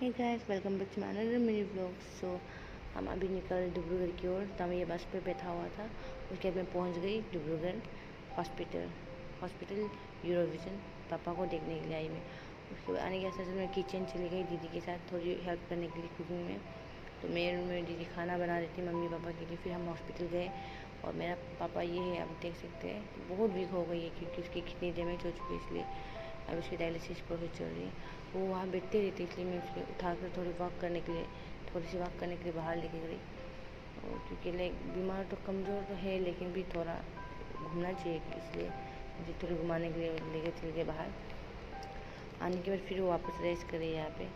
Hey guys, welcome back to my another mini blog. So हम अभी निकल डिब्रूगढ़ की ओर। तो मैं ये बस पे बैठा हुआ था, उसके बाद मैं पहुंच गई डिब्रूगढ़ हॉस्पिटल यूरोविजन। पापा को देखने के लिए आई मैं। उसके बाद आने के साथ मैं किचन चली गई दीदी के साथ थोड़ी हेल्प करने के लिए कुकिंग में। तो मेरे रूम में दीदी खाना बना रही थी मम्मी पापा के लिए। फिर हम हॉस्पिटल गए और मेरा पापा ये है, आप देख सकते हैं, बहुत वीक हो गई है क्योंकि उसकी किडनी डैमेज हो चुकी है, इसलिए अब उसकी डायलिसिस प्रोसेस चल रही है। वो वहाँ बैठते रहती, इसलिए मैं उसको उठाकर थोड़ी सी वॉक करने के लिए बाहर लेके गई। और क्योंकि बीमार तो कमज़ोर तो है, लेकिन भी थोड़ा घूमना चाहिए, इसलिए मुझे थोड़ी घुमाने के लिए लेके चल गए बाहर। आने के बाद फिर वो वापस रेस्ट करे यहाँ पे।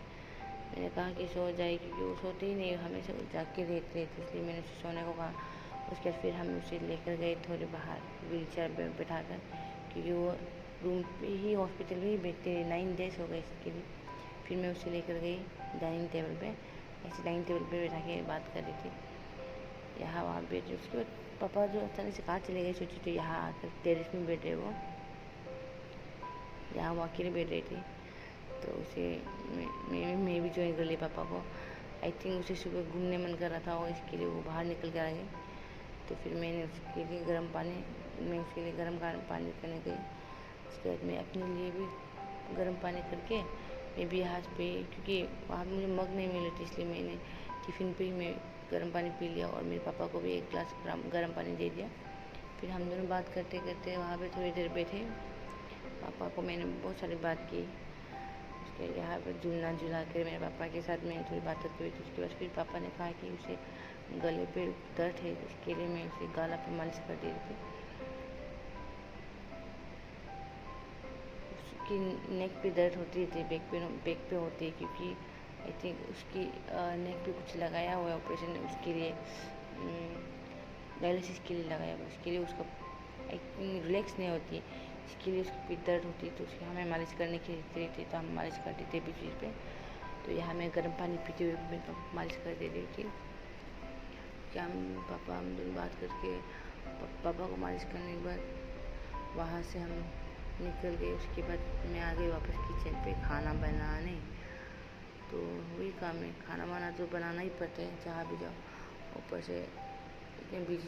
मैंने कहा कि सो जाए, क्योंकि वो सोते ही नहीं, हमेशा जाग के रहते थे, इसलिए मैंने उसे सोने को कहा। उसके बाद फिर हम उसे लेकर गए थोड़े बाहर व्हील चेयर पर बैठा कर, क्योंकि वो रूम पे ही हॉस्पिटल में ही बैठते 9 डेज हो गए इसके लिए। फिर मैं उसे लेकर गई डाइनिंग टेबल पे। ऐसे डाइनिंग टेबल पे बैठा के बात कर रही थी, यहाँ वहाँ बैठ रही। उसके बाद पापा जो अचानक से कहाँ चले गए सोची, तो यहाँ आकर टेरेस में बैठ रहे वो, यहाँ वो अकेले बैठ रही थी। तो उसे मैं भी ज्वाइन कर ली पापा को। आई थिंक उसे सुबह घूमने मन कर रहा था और इसके लिए वो बाहर निकल कर आ गई। तो फिर मैं उसके लिए गर्म पानी करने गई। उसके बाद मैं अपने लिए भी गर्म पानी करके मैं भी यहाँ पे, क्योंकि वहाँ मुझे मग नहीं मिले थे, इसलिए मैंने टिफ़िन पे ही मैं गर्म पानी पी लिया और मेरे पापा को भी एक गिलास गर्म पानी दे दिया। फिर हम दोनों बात करते करते वहाँ पे थोड़ी देर बैठे। पापा को मैंने बहुत सारी बात की। उसके यहाँ पर झूला कर मेरे पापा के साथ मैं थोड़ी बात करती हुई थी। उसके बाद फिर पापा ने कहा कि उसे गले पे दर्द है, इसके लिए मैं उसे गला पे मालिश कर दे रही थी। उसकी नेक पे दर्द होती थी, बैक पे होती है, क्योंकि आई थिंक उसकी नेक पे कुछ लगाया हुआ है ऑपरेशन, उसके लिए डायलिसिस के लिए लगाया हुआ। उसके लिए उसका आई थिंक रिलैक्स नहीं होती, इसके लिए उसकी पीठ दर्द होती है। तो उसकी हमें मालिश करने की रहती थी, तो हम मालिश करते थे बीच बीच पे। तो यहाँ मैं गर्म पानी पीते हुए मैं तो मालिश कर दे रही थी। क्या हम दोनों बात करके पापा को मालिश करने के बाद वहाँ से हम निकल गए। उसके बाद मैं आ गई वापस किचन पे खाना बनाने। तो वही काम है, खाना वाना तो बनाना ही पड़ता है जहाँ भी जाओ। ऊपर से इतने बीच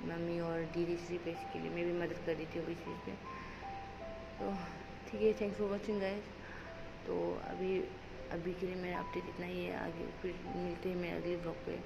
मम्मी और दीदी सिर्फ इसके लिए मैं भी मदद कर रही थी बीच बीच में। तो ठीक है, थैंक्स फॉर वॉचिंग गाइस। तो अभी के लिए मेरा अपडेट इतना ही है। आगे फिर मिलते हैं मैं अगले ब्लॉग पे।